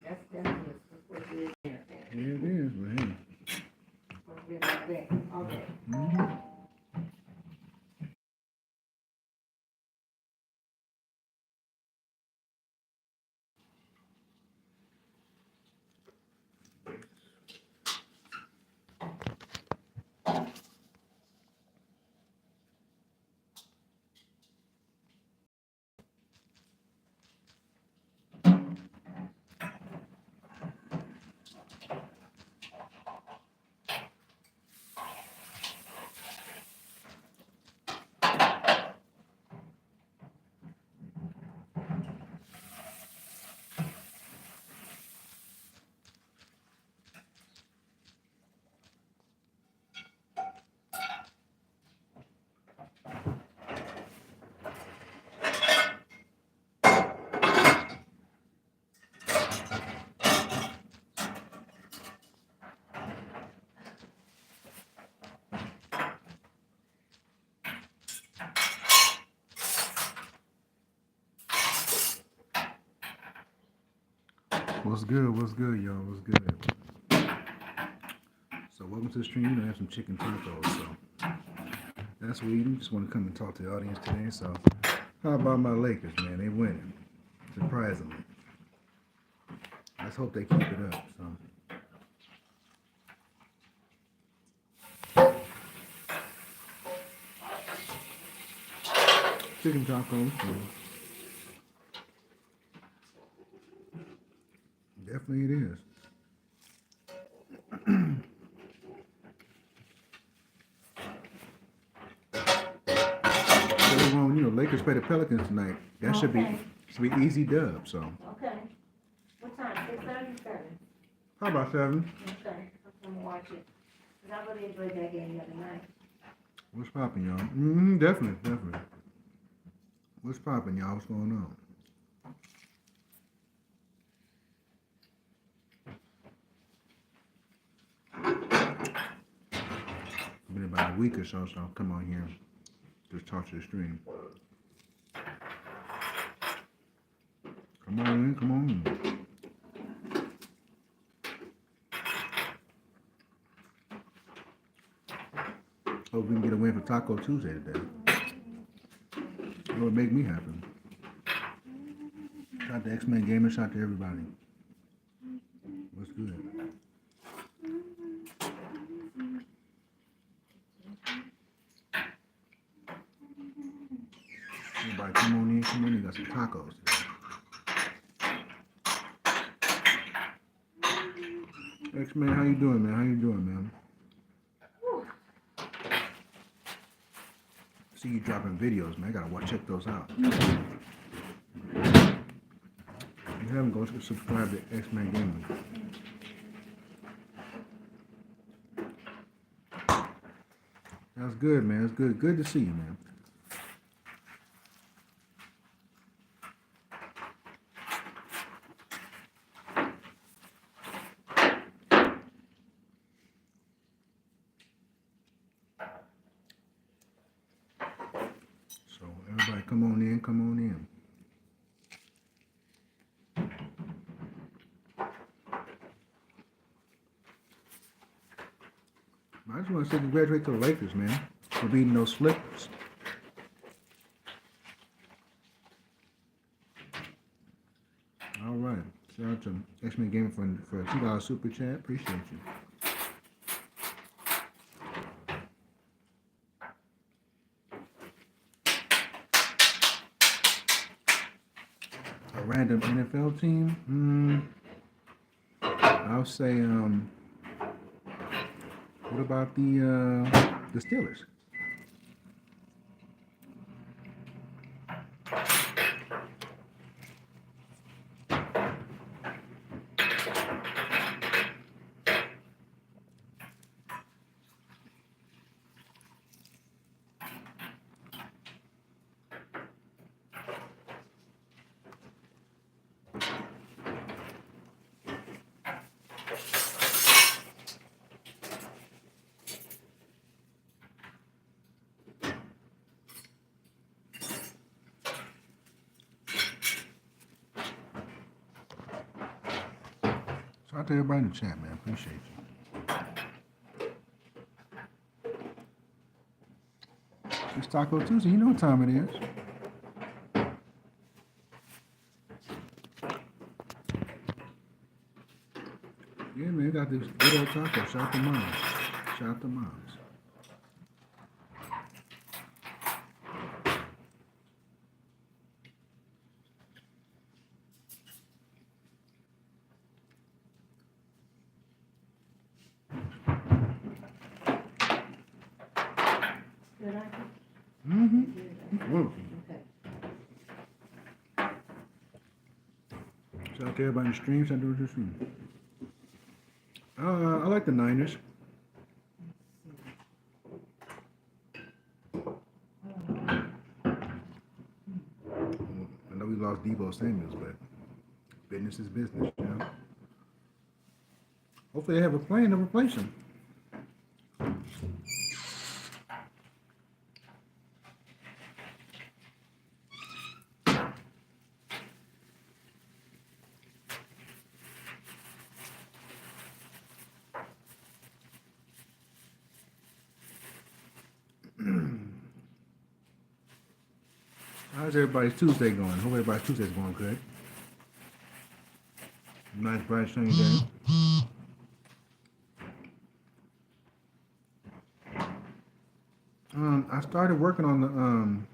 That's good. That's what it is there. Yeah, it is, man. Supposed to be like that all day. Mm-hmm. What's good? What's good, y'all? What's good? So welcome to the stream. I have some chicken tacos. So that's what we eating. Just want to come and talk to the audience today. So how about my Lakers, man? They winning, surprisingly. Let's hope they keep it up. So chicken tacos. So definitely it is. So Lakers play the Pelicans tonight. That Okay. should be easy dub. So Okay. What time? 6:37. how about 7? Okay. I'm gonna watch it. 'Cause I really enjoyed that game the other night. What's popping, y'all? Mm-hmm, definitely, definitely. What's popping, y'all? What's going on? Been about a week or so, so I'll come on here, just talk to the stream. Come on in, come on. Hope we can get a win for Taco Tuesday today. It would make me happy. Shout to X-Men Gamer, shout to everybody. What's good? Everybody come on in, come on in. Got some tacos today. X-Men, how you doing, man? How you doing, man? See you dropping videos, man. I gotta check those out. If you haven't, go subscribe to X-Men Gaming. That's good, man. That's good. Good to see you, man. So everybody come on in, come on in. I just want to say congratulate to the Lakers, man, for beating those Clippers. All right. Shout out to X-Men Gaming for a $2 super chat. Appreciate you. A random NFL team? I'll say, what about the Steelers? Shout out to everybody in the chat, man. Appreciate you. It's Taco Tuesday. You know what time it is. Yeah, man. We got this good old taco. Shout out to moms. Shout out to moms. Good, I Mm-hmm. think. Whoa. Okay. Shout out to everybody in the stream. Shout out to the stream. I like the Niners. I know we lost Debo Samuels, but business is business, you know. Hopefully they have a plan to replace him. How's everybody's Tuesday going? Hope everybody's Tuesday's going good. Nice bright sunny day. I started working on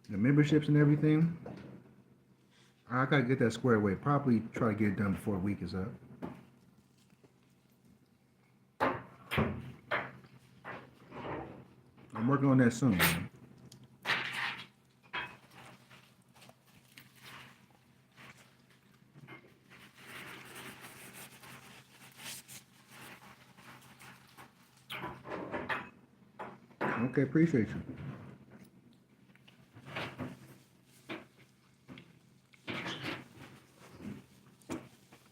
the memberships and everything. I gotta get that squared away. Probably try to get it done before a week is up. I'm working on that soon, man. Okay, appreciate you.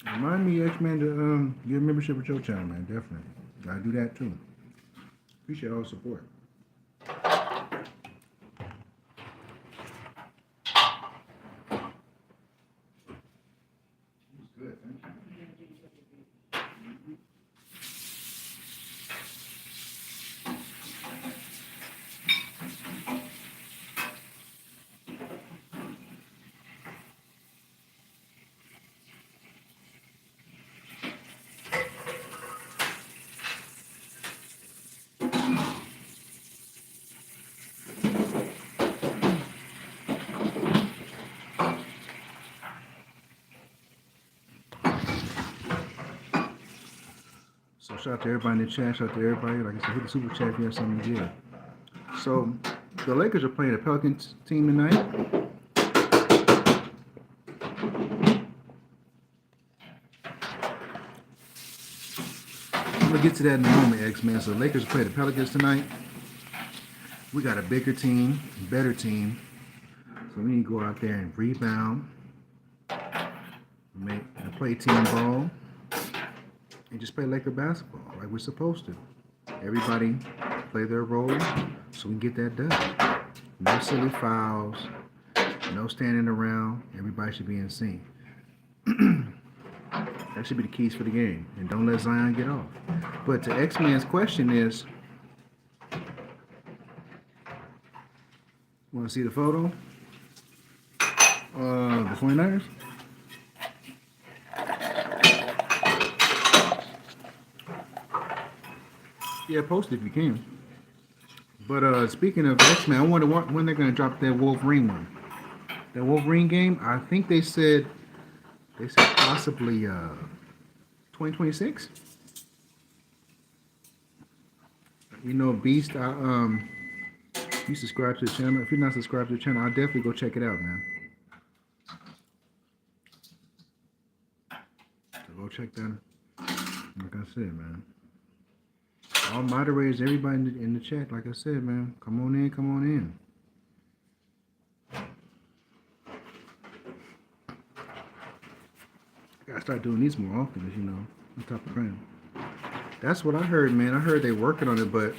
Remind me, X-Man, to get a membership with your channel, man. Definitely. Gotta do that too. Appreciate all the support. Good, thank you. So shout out to everybody in the chat. Shout out to everybody. Like I said, hit the super chat if you have something to give. So the Lakers are playing the Pelicans team tonight. I'm gonna get to that in a moment, X-Man. So the Lakers play the Pelicans tonight. We got a bigger team, better team. So we need to go out there and rebound, play team ball, and just play Laker basketball like we're supposed to. Everybody play their role so we can get that done. No silly fouls, no standing around. Everybody should be in sync. That should be the keys for the game. And don't let Zion get off. But to X-Man's question is, want to see the photo? The 49ers? Yeah, post it if you can. But speaking of X-Men, I wonder when they're going to drop that Wolverine one. That Wolverine game, I think they said possibly 2026. You know, Beast, you subscribe to the channel. If you're not subscribed to the channel, I'll definitely go check it out, man. So go check that. Like I said, man. All moderators, everybody in the chat, like I said, man. Come on in, come on in. Gotta start doing these more often, as you know, on top of crime. That's what I heard, man. I heard they working on it, but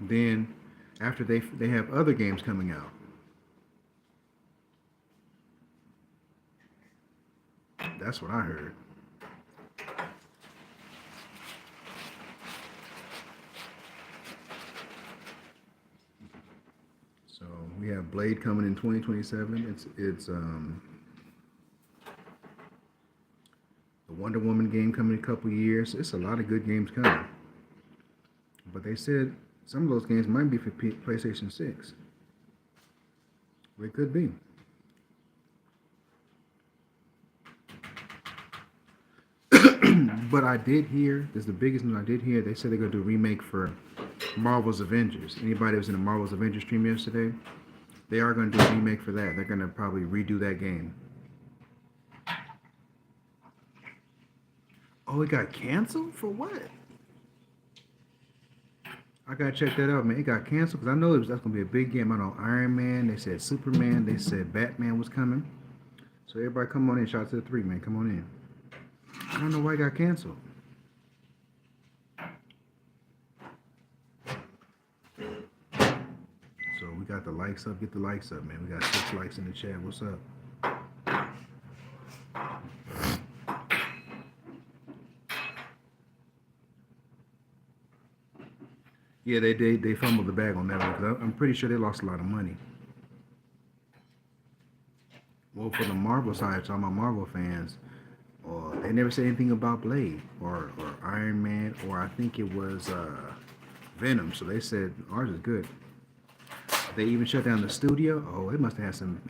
then after they have other games coming out. That's what I heard. got Blade coming in 2027. It's the Wonder Woman game coming in a couple years. It's a lot of good games coming. But they said some of those games might be for PlayStation 6. It could be. But I did hear, this is the biggest news I did hear, they said they're going to do a remake for Marvel's Avengers. Anybody that was in the Marvel's Avengers stream yesterday, they are going to do a remake for that. They're going to probably redo that game. Oh, it got canceled? For what? I gotta check that out, man. It got canceled because I know that's gonna be a big game. I know Iron Man, they said Superman, they said Batman was coming. So everybody come on in. Shout out to the 3, man. Come on in. I don't know why it got canceled. So we got the likes up. Get the likes up, man. We got 6 likes in the chat. What's up? Yeah, they fumbled the bag on that one because I'm pretty sure they lost a lot of money. Well, for the Marvel side, talking about Marvel fans, they never said anything about Blade or Iron Man, or I think it was Venom. So they said ours is good. They even shut down the studio. Oh, they must have some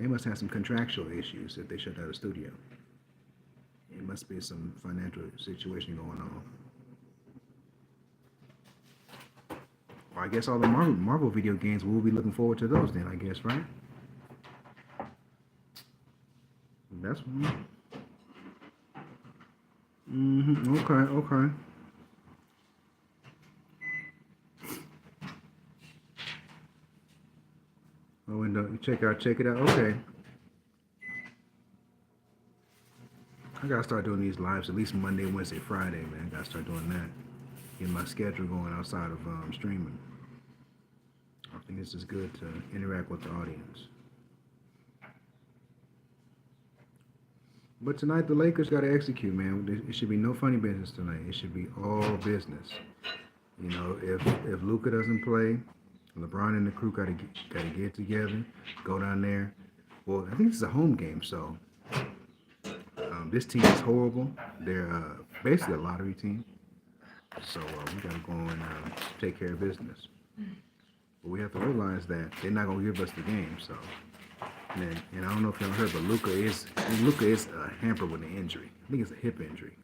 contractual issues if they shut down the studio. It must be some financial situation going on. Well, I guess all the Marvel video games, we'll be looking forward to those then, I guess, right? That's okay. Oh, and check it out. Okay. I gotta start doing these lives at least Monday, Wednesday, Friday, man. I gotta start doing that. Get my schedule going outside of streaming. I think it's just good to interact with the audience. But tonight the Lakers got to execute, man. It should be no funny business tonight. It should be all business. You know, if Luka doesn't play, LeBron and the crew got to get together, go down there. Well, I think this is a home game, so this team is horrible. They're basically a lottery team. So we got to go and take care of business. But we have to realize that they're not going to give us the game. So, and I don't know if y'all heard, but Luka is hampered with an injury. I think it's a hip injury.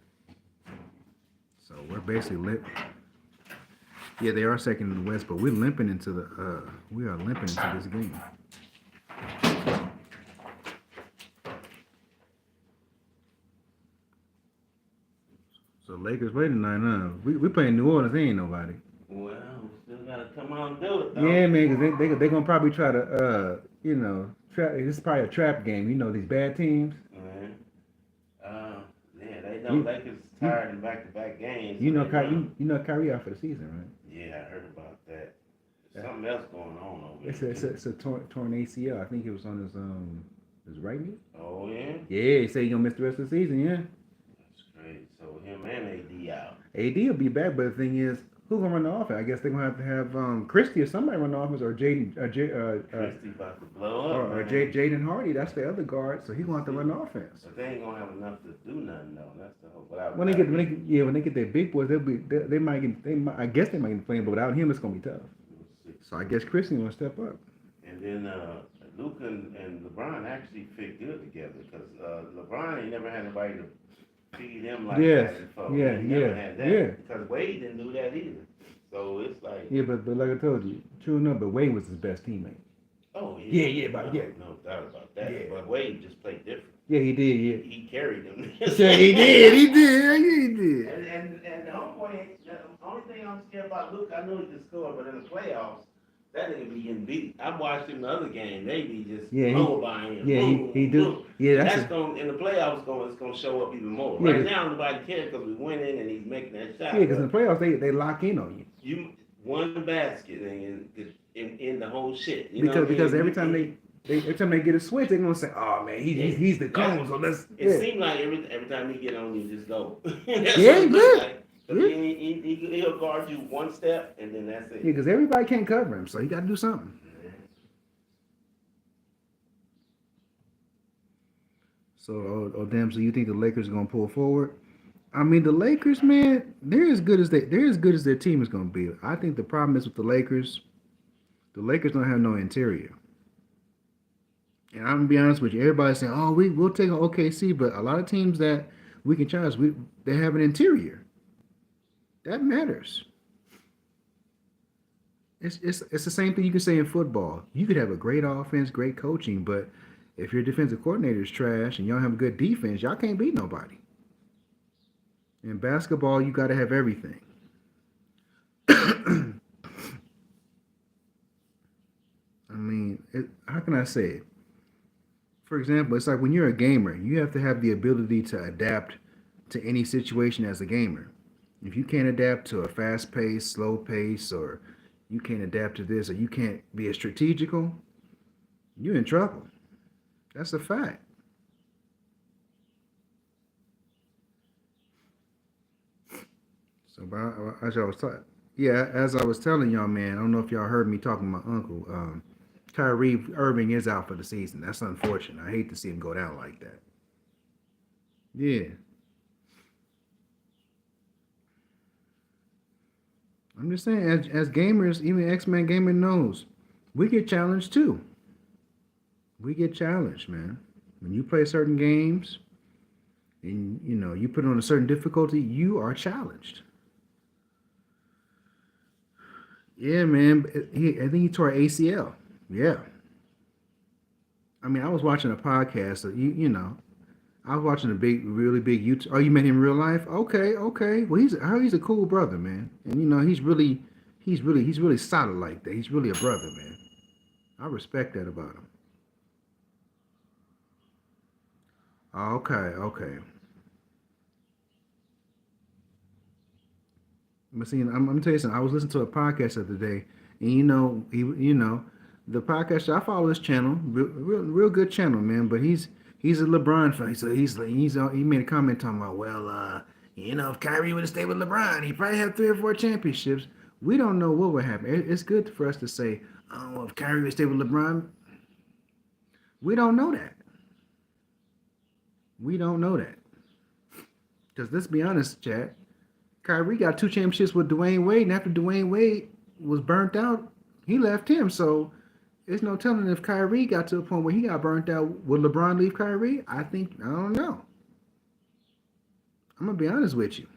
So we're basically Yeah, they are second in the West, but we're limping into this game. So Lakers waiting tonight, We playing New Orleans. They ain't nobody. Well, we still gotta come on and do it, though. Yeah, man, because they gonna probably try to this is probably a trap game. You know these bad teams. Man. Yeah, they know Lakers tired in back-to-back games. You know Kyrie out for the season, right? Yeah, I heard about that. There's something else going on over there. It's a torn ACL. I think it was on his right knee. Oh yeah. Yeah, he said he's gonna miss the rest of the season. Yeah. That's great. So him and AD out. AD will be back, but the thing is, who's gonna run the offense? I guess they're gonna have Christie or somebody run the offense, or Christie about to blow up. or Jaden Hardy. That's the other guard, so he's gonna have to run the offense. But they ain't gonna have enough to do nothing though. That's the whole. When they get their big boys, they might get. I guess they might get playing, but without him, it's gonna be tough. So I guess Christie gonna step up. And then Luka and LeBron actually fit good together because LeBron ain't never had anybody to feed him like that before. Yeah, he never had that because Wade didn't do that either. So it's like but like I told you, true enough, but Wade was his best teammate. Oh no doubt about that. Yeah. But Wade just played different. Yeah, he did. Yeah, he carried them. Yeah, he did. And the homeboy, the only thing I'm scared about Luka, I know he can score, but in the playoffs, that nigga be getting beat. I watched him the other game. They be just low by him. Yeah, he do. Yeah, that's going in the playoffs. It's going to show up even more. Yeah, right now, nobody cares because we're winning and he's making that shot. Yeah, because in the playoffs they lock in on you. You won the basket in the whole shit. Because every time they get a switch, they're gonna say, "Oh man, he's the cone." So let's. It seems like every time he get on, you just go. Yeah, good. Like. He'll guard you one step, and then that's it. Yeah, because everybody can't cover him, so he got to do something. So damn, so you think the Lakers are gonna pull forward? I mean, the Lakers, man, they're as good as their team is gonna be. I think the problem is with the Lakers. The Lakers don't have no interior. And I'm gonna be honest with you. Everybody's saying, "Oh, we'll take an OKC," but a lot of teams that we can challenge, they have an interior. That matters. It's the same thing you can say in football. You could have a great offense, great coaching, but if your defensive coordinator is trash and you don't have a good defense, y'all can't beat nobody. In basketball, you got to have everything. I mean, how can I say it? For example, it's like when you're a gamer, you have to have the ability to adapt to any situation as a gamer. If you can't adapt to a fast pace, slow pace, or you can't adapt to this, or you can't be as strategical, you're in trouble. That's a fact. So, as I was as I was telling y'all, man, I don't know if y'all heard me talking to my uncle. Kyrie Irving is out for the season. That's unfortunate. I hate to see him go down like that. Yeah, I'm just saying, as gamers, even X-Men Gamer knows, we get challenged too. We get challenged, man. When you play certain games and you put on a certain difficulty, you are challenged. Yeah, man. I think he tore ACL. Yeah. I mean, I was watching a podcast. So I was watching a really big YouTube. Oh, you met him in real life? Okay, okay. Well, he's a cool brother, man. And he's really solid like that. He's really a brother, man. I respect that about him. Okay, okay. But see, I'm gonna tell you something. I was listening to a podcast the other day, and the podcast. I follow this channel, real good channel, man. But he's a LeBron fan, so he made a comment talking about, well, if Kyrie would have stayed with LeBron, he probably have 3 or 4 championships. We don't know what would happen. It's good for us to say, oh, if Kyrie would stay with LeBron, we don't know that. We don't know that. Because let's be honest, Chad. Kyrie got 2 championships with Dwayne Wade, and after Dwayne Wade was burnt out, he left him. So there's no telling if Kyrie got to a point where he got burnt out. Would LeBron leave Kyrie? I don't know. I'm gonna be honest with you.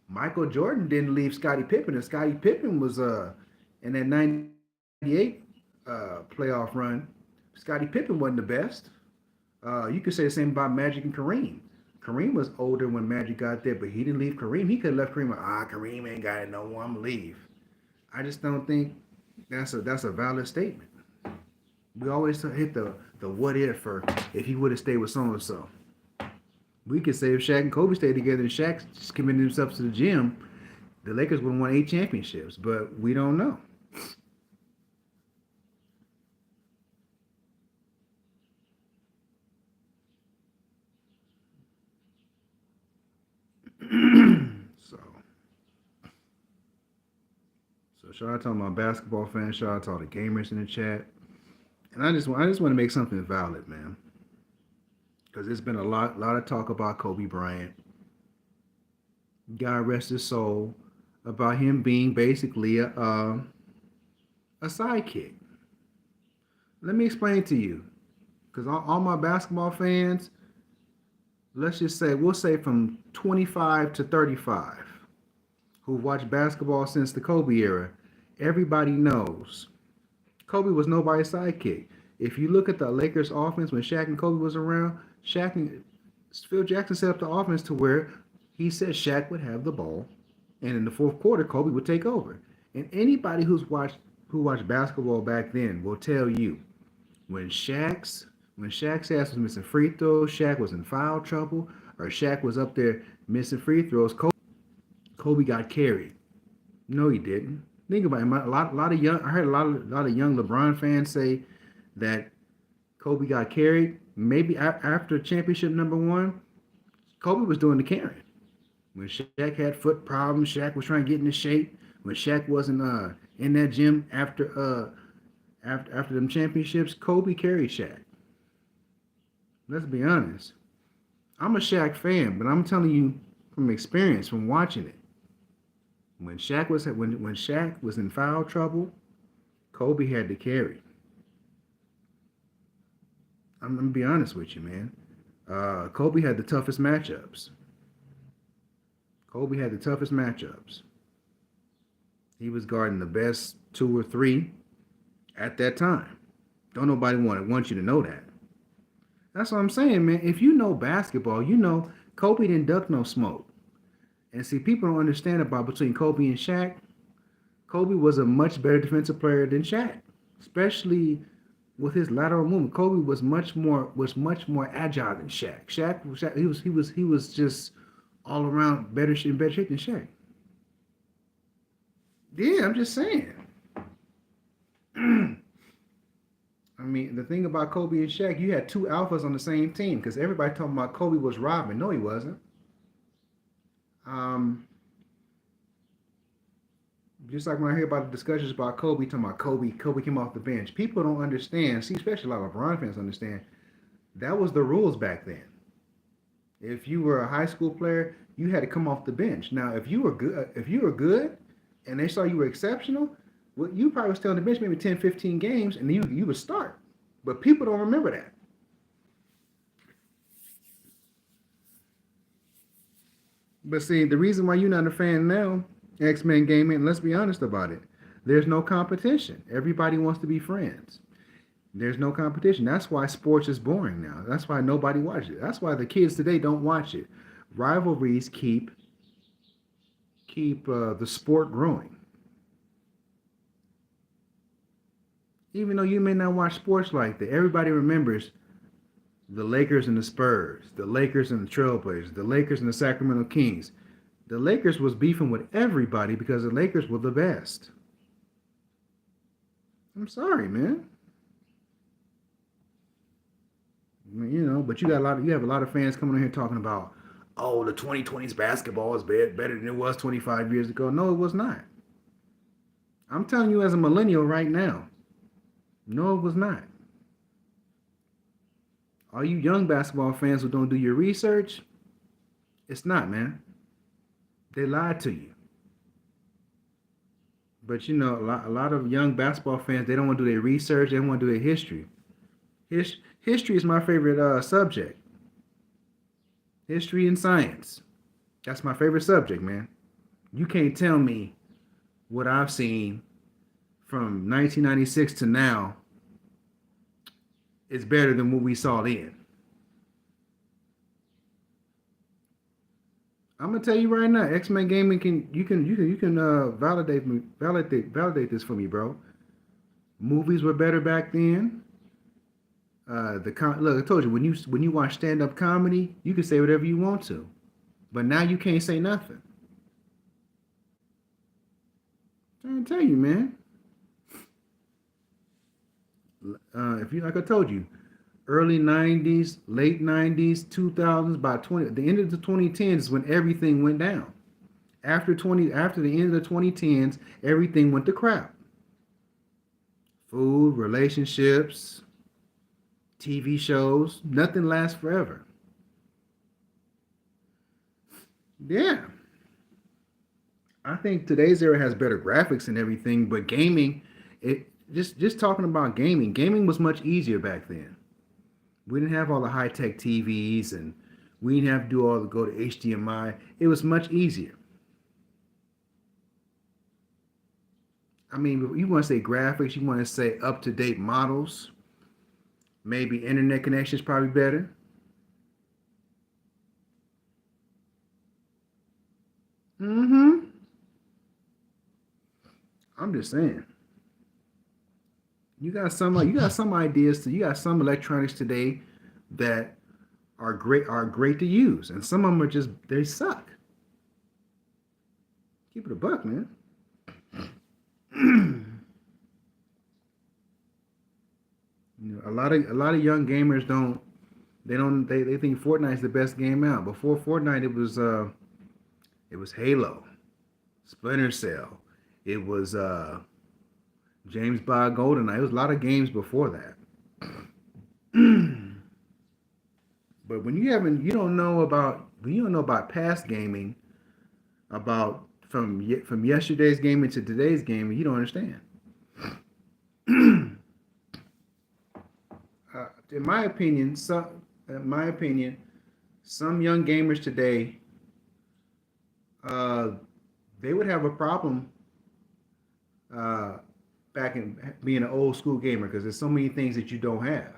Michael Jordan didn't leave Scottie Pippen, and Scottie Pippen was in that '98 playoff run. Scottie Pippen wasn't the best. You could say the same about Magic and Kareem. Kareem was older when Magic got there, but he didn't leave Kareem. He could have left Kareem. Kareem ain't got it no more. I'm gonna leave. I just don't think that's a valid statement. We always hit the what if or if he would have stayed with so and so. We could say if Shaq and Kobe stayed together and Shaq just committed himself to the gym, the Lakers would have won 8 championships, but we don't know. so, so shout out to all my basketball fans. Shout out to all the gamers in the chat. And I just want to make something valid, man, because there's been a lot of talk about Kobe Bryant. God rest his soul, about him being basically a sidekick. Let me explain to you, because all my basketball fans, let's just say, we'll say from 25 to 35, who watched basketball since the Kobe era, everybody knows Kobe was nobody's sidekick. If you look at the Lakers offense when Shaq and Kobe was around, Phil Jackson set up the offense to where he said Shaq would have the ball, and in the fourth quarter, Kobe would take over. And anybody who watched basketball back then will tell you when Shaq's ass was missing free throws, Shaq was in foul trouble, or Shaq was up there missing free throws, Kobe got carried. No, he didn't. Think about it. I heard a lot of young LeBron fans say that Kobe got carried. Maybe after championship #1, Kobe was doing the carrying. When Shaq had foot problems, Shaq was trying to get into shape. When Shaq wasn't in that gym after them championships, Kobe carried Shaq. Let's be honest. I'm a Shaq fan, but I'm telling you from experience, from watching it. When Shaq was in foul trouble, Kobe had to carry. I'm gonna be honest with you, man. Kobe had the toughest matchups. Kobe had the toughest matchups. He was guarding the best two or three at that time. Don't nobody want you to know that. That's what I'm saying, man. If you know basketball, you know Kobe didn't duck no smoke. And see, people don't understand about between Kobe and Shaq. Kobe was a much better defensive player than Shaq, especially with his lateral movement. Kobe was much more agile than Shaq. He was just all around in better shape than Shaq. Yeah, I'm just saying. I mean, the thing about Kobe and Shaq, you had two alphas on the same team because everybody talking about Kobe was robbing. No, he wasn't. Just like when I hear about the discussions about Kobe, talking about Kobe came off the bench. People don't understand. See, especially a lot of LeBron fans understand. That was the rules back then. If you were a high school player, you had to come off the bench. Now, if you were good, and they saw you were exceptional, well, you probably would stay on the bench maybe 10, 15 games, and you would start. But people don't remember that. But see, the reason why you're not a fan now, X-Men Gaming, let's be honest about it. There's no competition. Everybody wants to be friends. There's no competition. That's why sports is boring now. That's why nobody watches it. That's why the kids today don't watch it. Rivalries keep the sport growing. Even though you may not watch sports like that, everybody remembers the Lakers and the Spurs, the Lakers and the Trailblazers, the Lakers and the Sacramento Kings. The Lakers was beefing with everybody because the Lakers were the best. I'm sorry, man. You know, but you have a lot of fans coming in here talking about, oh, the 2020s basketball is better than it was 25 years ago. No, it was not. I'm telling you as a millennial right now, no, it was not. All you young basketball fans who don't do your research, it's not, man. They lied to you. But you know, a lot of young basketball fans, they don't want to do their research. They don't want to do their history. History is my favorite subject. History and science. That's my favorite subject, man. You can't tell me what I've seen from 1996 to now is better than what we saw then. I'm gonna tell you right now, X-Men Gaming can validate this for me, bro. Movies were better back then. Look, I told you when you watch stand-up comedy, you can say whatever you want to, but now you can't say nothing. I'm trying to tell you, man. If you like I told you, early 90s, late 90s, 2000s, by the end of the 2010s is when everything went down. After the end of the 2010s, everything went to crap. Food, relationships, TV shows, nothing lasts forever. Yeah. I think today's era has better graphics and everything, but gaming, just talking about gaming was much easier back then. We didn't have all the high-tech TVs and we didn't have to go to HDMI. It was much easier. I mean, you want to say graphics, you want to say up-to-date models, maybe internet connection is probably better. I'm just saying. You got some ideas. You got some electronics today that are great to use, and some of them are they suck. Keep it a buck, man. You know, a lot of young gamers they think Fortnite's the best game out. Before Fortnite, it was Halo, Splinter Cell, it was James Bond GoldenEye. It was a lot of games before that. But when you don't know about past gaming, about from yesterday's gaming to today's gaming, you don't understand. In my opinion, some young gamers today, they would have a problem back in being an old school gamer because there's so many things that you don't have.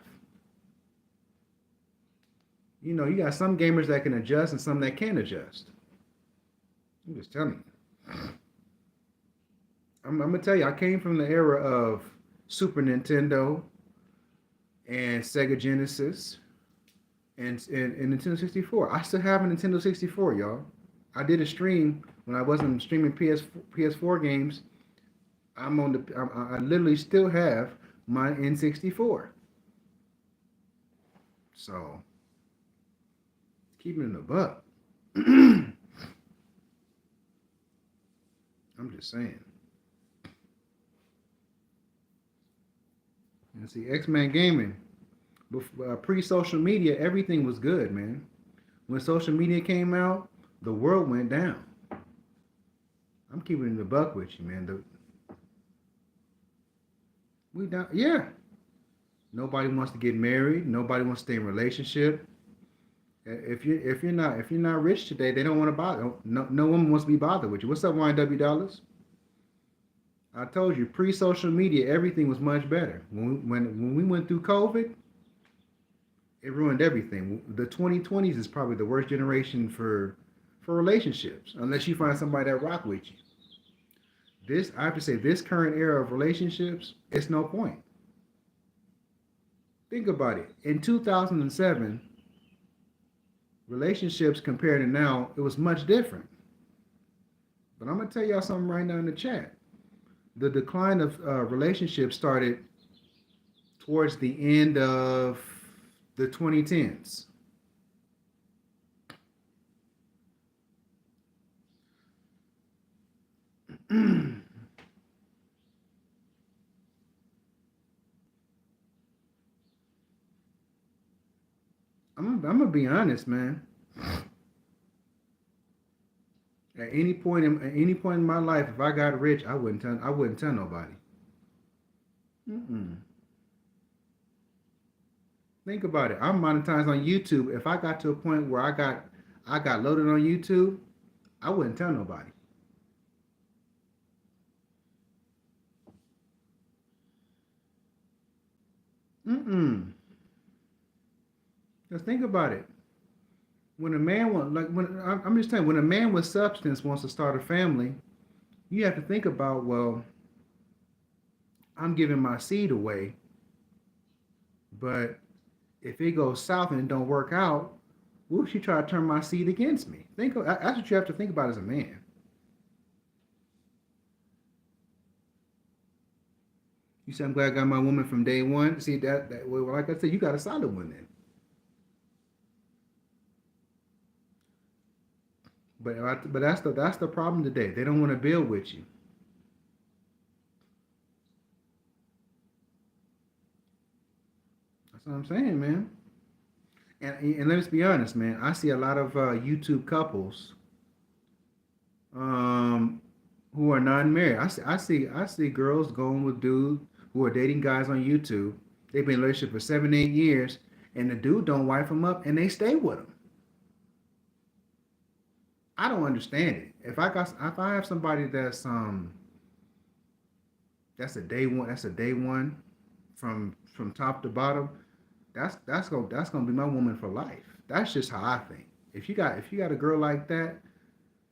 You know, you got some gamers that can adjust and some that can't adjust. I'm just telling you. I'm gonna tell you, I came from the era of Super Nintendo and Sega Genesis and Nintendo 64. I still have a Nintendo 64, y'all. I did a stream when I wasn't streaming PS4 games. I literally still have my N64. So, keeping it in the buck. I'm just saying. And see, X-Men Gaming, pre-social media, everything was good, man. When social media came out, the world went down. I'm keeping it in the buck with you, man. Yeah. Nobody wants to get married. Nobody wants to stay in a relationship. If you're not rich today, they don't want to bother. No one wants to be bothered with you. What's up, YW Dollars? I told you, pre-social media, everything was much better. When we went through COVID, it ruined everything. The 2020s is probably the worst generation for relationships, unless you find somebody that rock with you. I have to say, this current era of relationships, it's no point. Think about it. In 2007, relationships compared to now, it was much different. But I'm gonna tell y'all something right now in the chat. The decline of relationships started towards the end of the 2010s. I'm gonna be honest, man. At any point in my life, if I got rich, I wouldn't tell nobody. Mm-mm. Think about it. I'm monetized on YouTube. If I got to a point where I got loaded on YouTube, I wouldn't tell nobody. Mm-mm. Just think about it. When a man I'm just saying, when a man with substance wants to start a family, you have to think about, well, I'm giving my seed away, but if it goes south and it don't work out, what if she try to turn my seed against me? That's what you have to think about as a man. You said I'm glad I got my woman from day one. See that well, like I said, you got a solid one then. But that's the problem today. They don't want to build with you. That's what I'm saying, man. And let's be honest, man. I see a lot of YouTube couples who are non-married. I see girls going with dudes who are dating guys on YouTube. They've been in a relationship for 7, 8 years, and the dude don't wife them up, and they stay with them. I don't understand it. If I have somebody that's a day one from top to bottom, that's gonna be my woman for life. That's just how I think. If you got a girl like that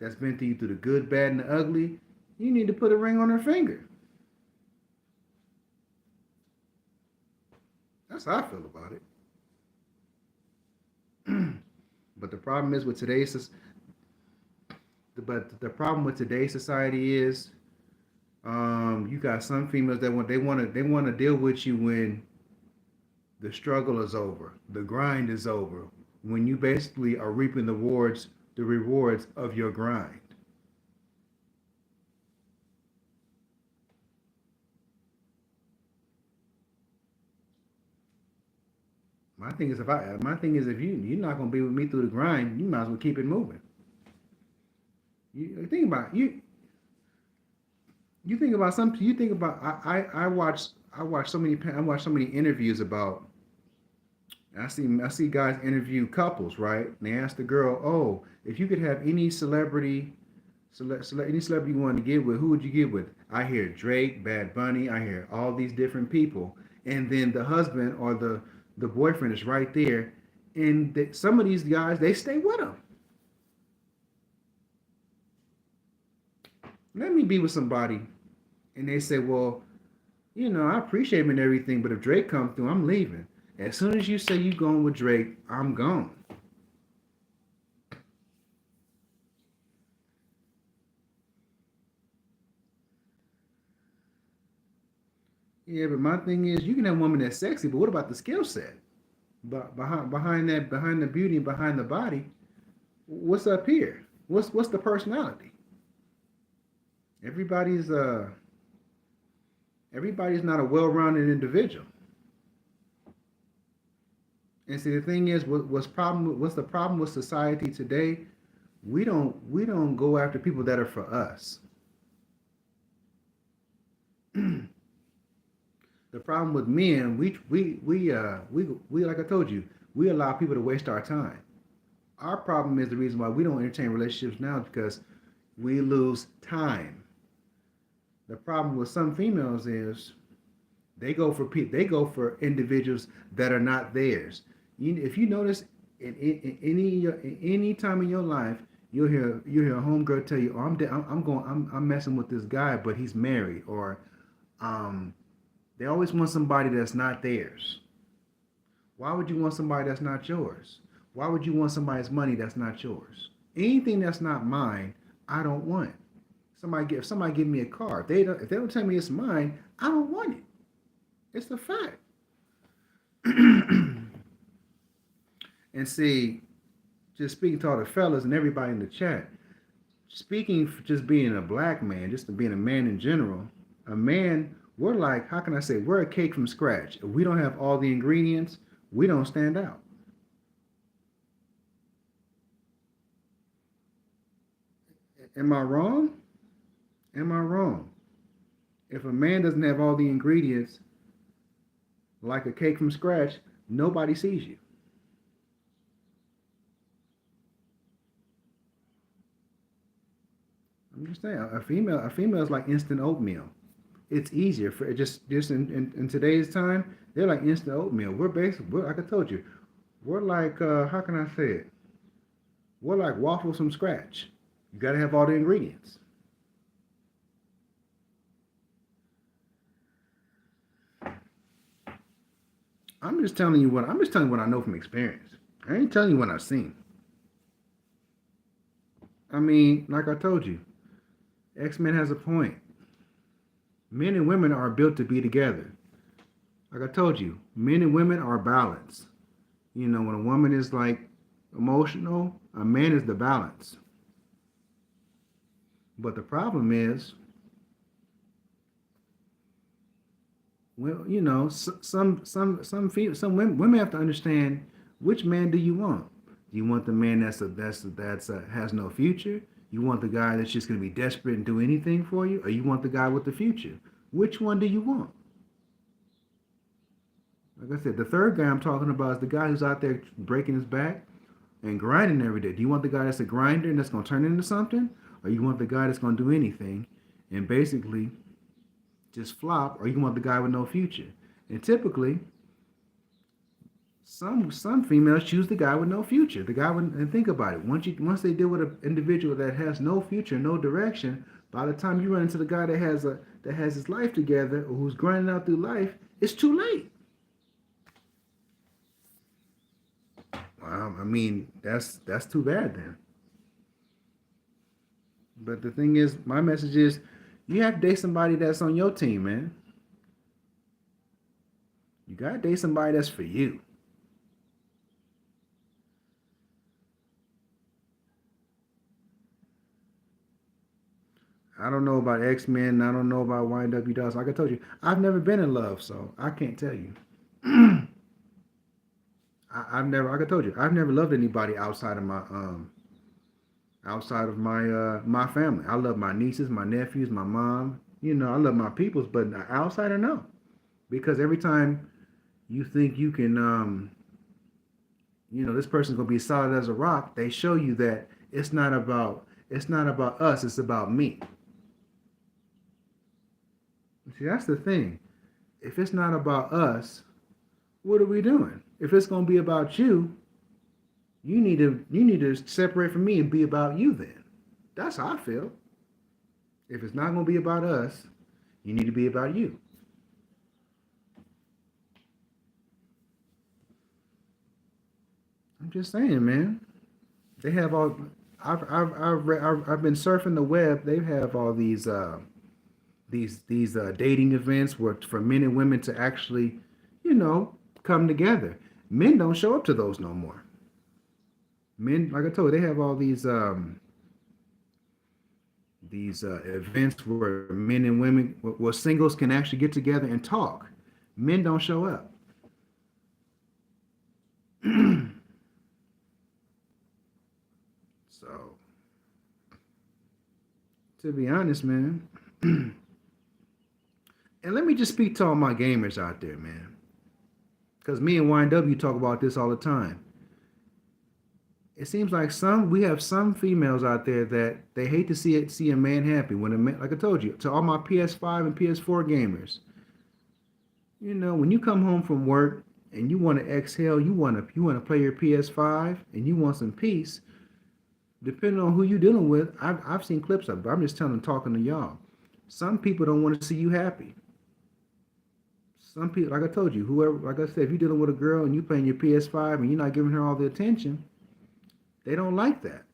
that's been through the good, bad, and the ugly, you need to put a ring on her finger. That's how I feel about it. But the problem is with today's society is, you got some females that they want to deal with you when the struggle is over, the grind is over, when you basically are reaping the rewards of your grind. My thing is if you're not gonna be with me through the grind, you might as well keep it moving. You think about you think about some you think about I watch so many interviews about I see guys interview couples, right? And they ask the girl, "Oh, if you could have any celebrity, any celebrity you wanted to get with, who would you get with?" I hear Drake, Bad Bunny, I hear all these different people, and then the husband or the boyfriend is right there, and some of these guys they stay with them. Let me be with somebody, and they say, "Well, I appreciate him and everything, but if Drake comes through, I'm leaving." As soon as you say you going with Drake, I'm gone. Yeah, but my thing is, you can have a woman that's sexy, but what about the skill set? But behind the beauty, behind the body, what's up here? What's the personality? Everybody's everybody's not a well-rounded individual. And see, the thing is, what's the problem with society today? We don't go after people that are for us. The problem with men, we like I told you, we allow people to waste our time. Our problem is the reason why we don't entertain relationships now because we lose time. The problem with some females is they go for individuals that are not theirs. If you notice in any time in your life, you'll hear a homegirl tell you, "Oh, I'm messing with this guy, but he's married," or um, they always want somebody that's not theirs. Why would you want somebody that's not yours? Why would you want somebody's money that's not yours? Anything that's not mine, I don't want. If somebody give me a car, if they don't tell me it's mine, I don't want it. It's a fact. And see, just speaking to all the fellas and everybody in the chat, speaking for just being a black man, just being a man in general, a man, we're like, how can I say, we're a cake from scratch. If we don't have all the ingredients, we don't stand out. Am I wrong? Am I wrong? If a man doesn't have all the ingredients, like a cake from scratch, nobody sees you. I'm just saying, a female is like instant oatmeal. It's easier for just in today's time. They're like instant oatmeal. We're like I told you, we're like how can I say it? We're like waffles from scratch. You got to have all the ingredients. I'm just telling you what I know from experience. I ain't telling you what I've seen. I mean, like I told you, X-Men has a point. Men and women are built to be together. Like I told you, men and women are balanced. When a woman is like emotional, a man is the balance. But the problem is, well, some women have to understand which man do you want. Do you want the man that's has no future? You want the guy that's just going to be desperate and do anything for you, or you want the guy with the future? Which one do you want? Like I said, the third guy I'm talking about is the guy who's out there breaking his back and grinding every day. Do you want the guy that's a grinder and that's going to turn into something, or you want the guy that's going to do anything and basically just flop, or you want the guy with no future? And typically, some females choose the guy with no future. And think about it. Once they deal with an individual that has no future, no direction, by the time you run into the guy that has his life together or who's grinding out through life, it's too late. Well, I mean, that's too bad then. But the thing is, my message is, you have to date somebody that's on your team, man. You gotta date somebody that's for you. I don't know about X-Men. I don't know about YNW Dolls. Like I told you, I've never been in love, so I can't tell you. I've never, like I told you, I've never loved anybody outside of my family. I love my nieces, my nephews, my mom. You know, I love my peoples, but outsider, no. Because every time you think you can, you know, this person's gonna be solid as a rock, they show you that it's not about us, it's about me. See, that's the thing. If it's not about us, what are we doing? If it's gonna be about you, you need to separate from me and be about you then. That's how I feel. If it's not gonna be about us, you need to be about you. I'm just saying, man. They have all. I've been surfing the web. They have all these dating events where for men and women to actually, you know, come together. Men don't show up to those no more. Men, like I told you, they have all these events where men and women, where singles can actually get together and talk. Men don't show up. So, to be honest, man, and let me just speak to all my gamers out there, man, because me and YNW talk about this all the time. It seems like we have some females out there that they hate to see a man happy. When a man, like I told you, to all my PS5 and PS4 gamers, you know, when you come home from work and you want to exhale, you want to play your PS5 and you want some peace. Depending on who you're dealing with, I've seen clips of it, but I'm just talking to y'all. Some people don't want to see you happy. Some people, like I told you, whoever, like I said, if you're dealing with a girl and you playing your PS5 and you're not giving her all the attention, they don't like that.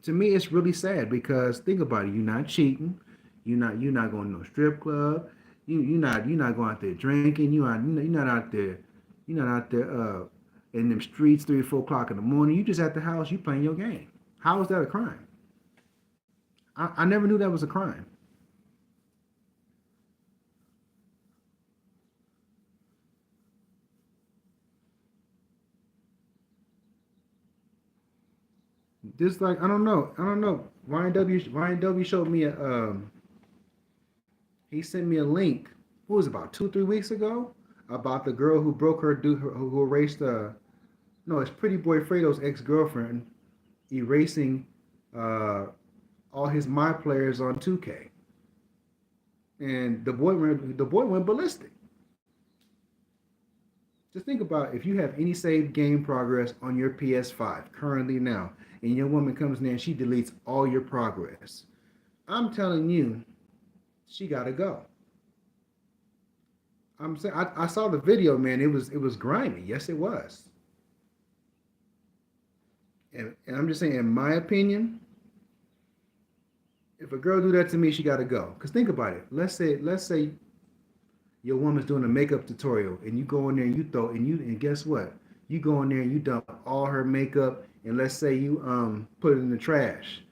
To me, it's really sad because think about it. You're not cheating. You're not going to no strip club. You're not going out there drinking. You're not out there in them streets 3 or 4 o'clock in the morning. You just at the house. You playing your game. How is that a crime? I never knew that was a crime. Just like I don't know. YNW showed me he sent me a link. What was it, about 2-3 weeks ago about the girl who broke who erased it's Pretty Boy Fredo's ex-girlfriend erasing all his My Players on 2K, and the boy went ballistic. Just think about if you have any saved game progress on your PS5 currently now, and your woman comes in there and she deletes all your progress. I'm telling you, she gotta go. I'm saying I saw the video, man. It was grimy. Yes, it was. And I'm just saying, in my opinion, if a girl do that to me, she gotta go. Cause think about it. Let's say your woman's doing a makeup tutorial and you go in there and and guess what? You go in there and you dump all her makeup and let's say you put it in the trash.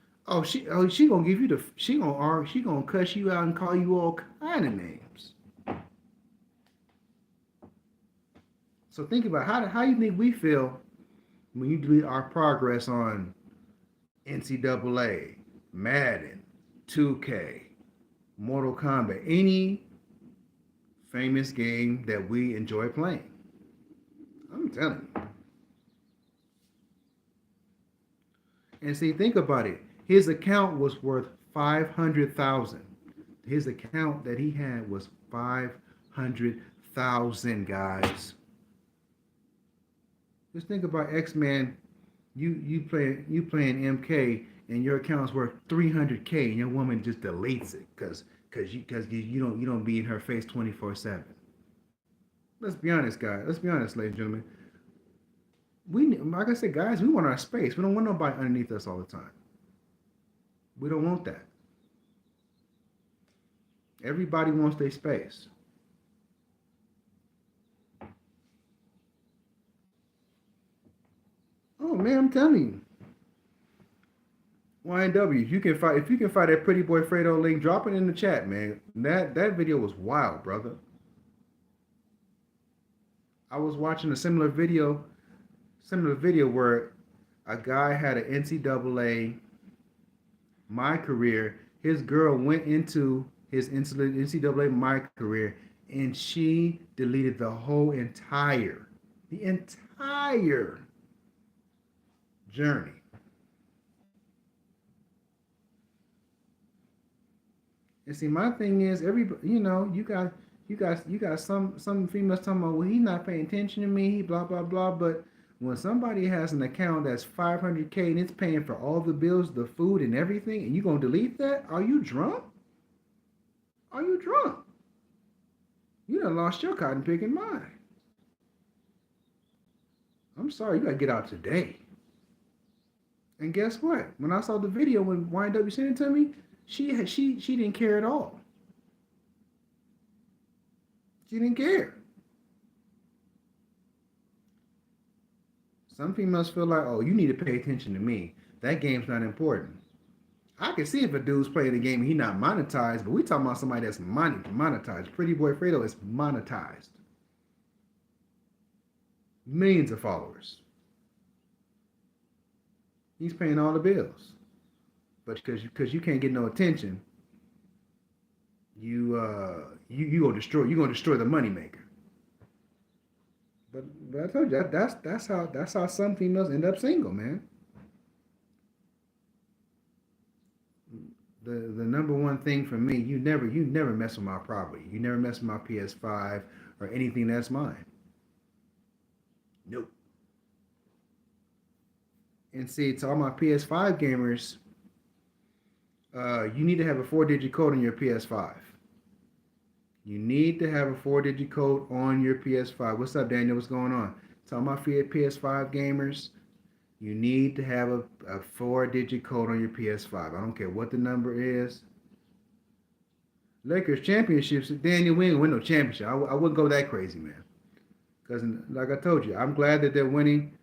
She gonna give you she gonna cuss you out and call you all kind of names. So think about how you think we feel when you delete our progress on NCAA, Madden, 2K, Mortal Kombat, any famous game that we enjoy playing. I'm telling you. And see, think about it. His account was worth $500,000. His account that he had was $500,000, guys. Just think about X-Man. You playing MK and your account's worth $300K and your woman just deletes it because you don't be in her face 24/7. Let's be honest, guys. Let's be honest, ladies and gentlemen. Like I said, guys, we want our space. We don't want nobody underneath us all the time. We don't want that. Everybody wants their space. Oh man, I'm telling you. YNW, if you can find that Pretty Boy Fredo link, drop it in the chat, man. That video was wild, brother. I was watching a similar video similar video where a guy had an NCAA My Career. His girl went into his NCAA My Career, and she deleted the entire journey. And see, my thing is, you got some females talking about, well, he's not paying attention to me, he blah blah blah. But when somebody has an account that's 500K and it's paying for all the bills, the food, and everything, and you gonna delete that? Are you drunk? Are you drunk? You done lost your cotton picking mind. I'm sorry, you gotta get out today. And guess what? When I saw the video when YNW sent it to me, she didn't care at all. She didn't care. Some females feel like, oh, you need to pay attention to me. That game's not important. I can see if a dude's playing the game and he's not monetized, but we talking about somebody that's monetized. Pretty Boy Fredo is monetized. Millions of followers. He's paying all the bills. But because you can't get no attention, you gonna destroy the moneymaker. But I told you that's how some females end up single, man. The number one thing for me, you never mess with my property. You never mess with my PS5 or anything that's mine. Nope. And see, to all my PS5 gamers, you need to have a 4-digit code on your PS5. You need to have a 4-digit code on your PS5. What's up, Daniel? What's going on? To all my PS5 gamers, you need to have a 4-digit code on your PS5. I don't care what the number is. Lakers championships, Daniel, we ain't win no championship. I wouldn't go that crazy, man. Because, like I told you, I'm glad that they're winning.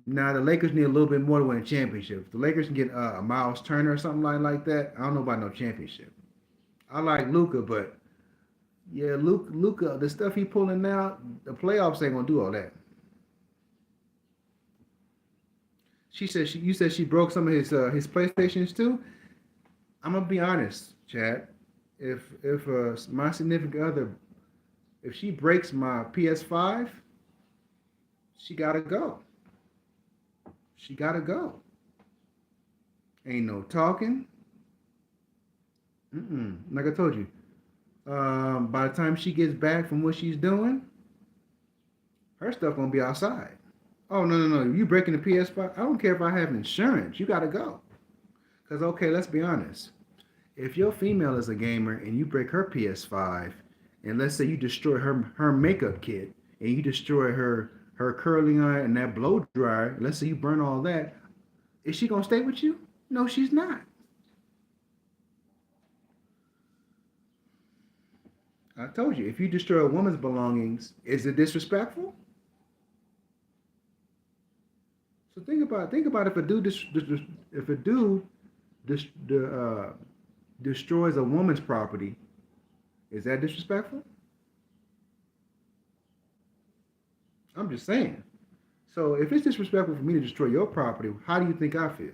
Now, the Lakers need a little bit more to win a championship. If the Lakers can get a Miles Turner or something like that, I don't know about no championship. I like Luka, but yeah, Luka, the stuff he pulling out, the playoffs ain't gonna do all that. You said she broke some of his PlayStations too. I'm gonna be honest, Chad. If my significant other, if she breaks my PS5, she gotta go. She gotta go. Ain't no talking. Like I told you, by the time she gets back from what she's doing, her stuff gonna be outside. Oh, no. You breaking the PS5? I don't care if I have insurance. You gotta go. Because, okay, let's be honest. If your female is a gamer and you break her PS5, and let's say you destroy her makeup kit, and you destroy her curling iron and that blow dryer, let's say you burn all that, is she gonna stay with you? No, she's not. I told you, if you destroy a woman's belongings, is it disrespectful? So think about if a dude destroys a woman's property, is that disrespectful? I'm just saying. So if it's disrespectful for me to destroy your property, how do you think I feel?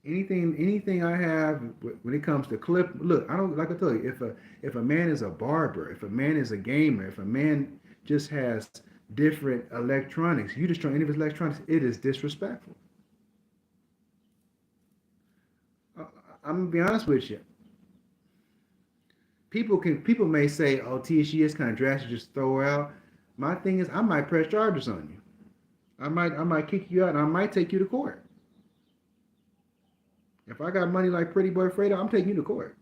Anything I have when it comes to clip, look, I don't, like I told you, if a man is a barber, if a man is a gamer, if a man just has different electronics, you destroy any of his electronics, it is disrespectful. I'm gonna be honest with you. People may say, oh, TSG is kind of drastic, just throw her out. My thing is, I might press charges on you. I might kick you out, and I might take you to court. If I got money like Pretty Boy Fredo, I'm taking you to court.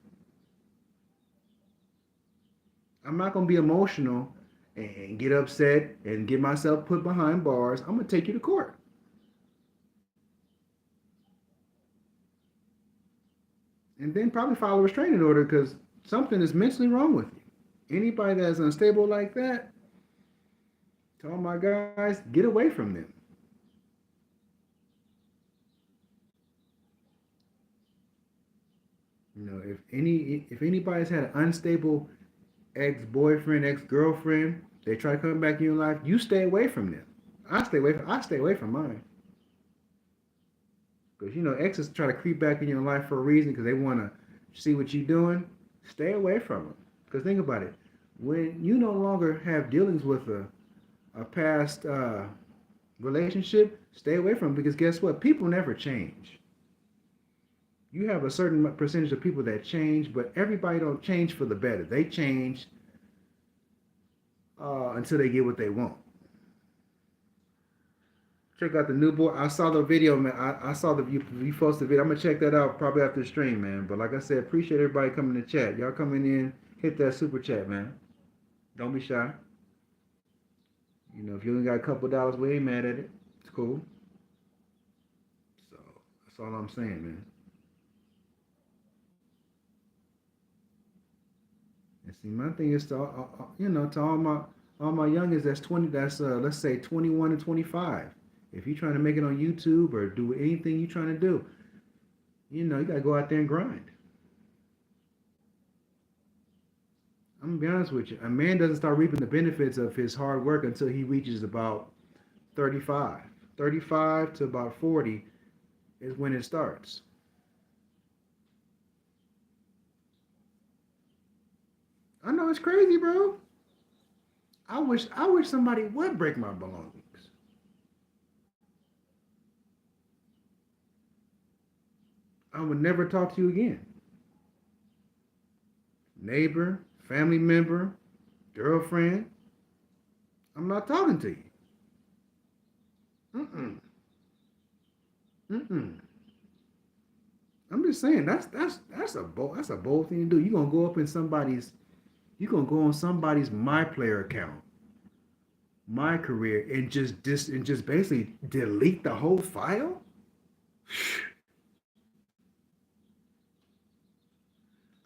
I'm not gonna be emotional and get upset and get myself put behind bars. I'm gonna take you to court. And then probably file a restraining order because something is mentally wrong with you. Anybody that's unstable like that, tell my guys, get away from them. You know, if anybody's had an unstable ex-boyfriend, ex-girlfriend, They try to come back in your life. You stay away from them. I stay away from mine. Because, exes try to creep back in your life for a reason because they want to see what you're doing. Stay away from them. Because think about it. When you no longer have dealings with a past relationship, stay away from them because guess what? People never change. You have a certain percentage of people that change, but everybody don't change for the better. They change until they get what they want. Check out the new boy. I saw the video, man. I saw you posted the video. I'm gonna check that out probably after the stream, man. But like I said, appreciate everybody coming to chat. Y'all coming in, hit that super chat, man. Don't be shy. If you only got a couple dollars, we ain't mad at it. It's cool. So that's all I'm saying, man. And see, my thing is to to all my youngins let's say 21 and 25. If you're trying to make it on YouTube or do anything you're trying to do, you gotta go out there and grind. I'm gonna be honest with you. A man doesn't start reaping the benefits of his hard work until he reaches about 35. 35 to about 40 is when it starts. I know it's crazy, bro. I wish somebody would break my belongings. I would never talk to you again. Neighbor, family member, girlfriend. I'm not talking to you. I'm just saying that's a bold thing to do. You're gonna go on somebody's My Player account, My Career, and just basically delete the whole file.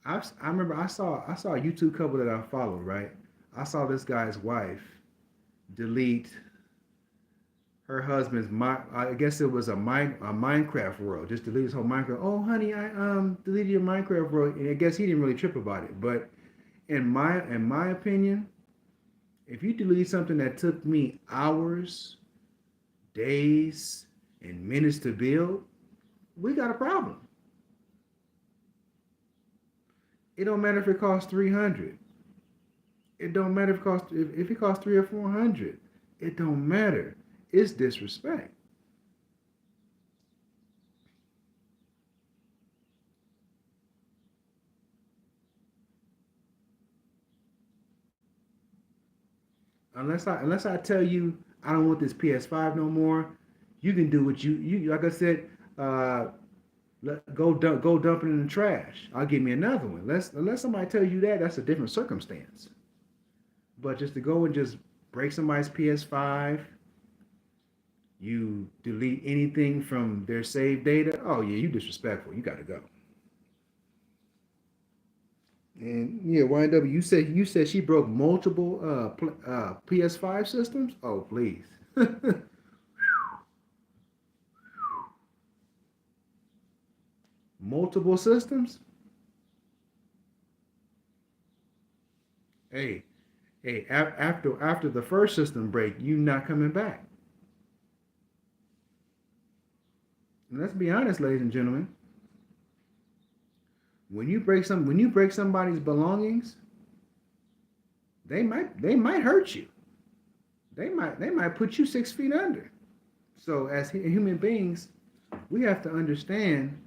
I remember I saw a YouTube couple that I followed, right? I saw this guy's wife delete her husband's I guess it was a Minecraft world. Just delete his whole Minecraft. Oh honey, I deleted your Minecraft world. And I guess he didn't really trip about it. But in my opinion, if you delete something that took me hours, days, and minutes to build, we got a problem. It don't matter if it costs $300. It don't matter if it costs $300 or $400. It don't matter. It's disrespect. Unless I tell you I don't want this PS5 no more, you can do what you like I said. Go dump it in the trash. I'll give me another one. Unless somebody tells you that, that's a different circumstance. But just to go and just break somebody's PS5, you delete anything from their saved data. Oh yeah, you disrespectful. You got to go. And yeah, YW, you said she broke multiple PS5 systems. Oh please. Multiple systems. Hey, after the first system break, you not coming back. And let's be honest, ladies and gentlemen. When you break somebody's belongings, they might hurt you. They might put you 6 feet under. So as human beings, we have to understand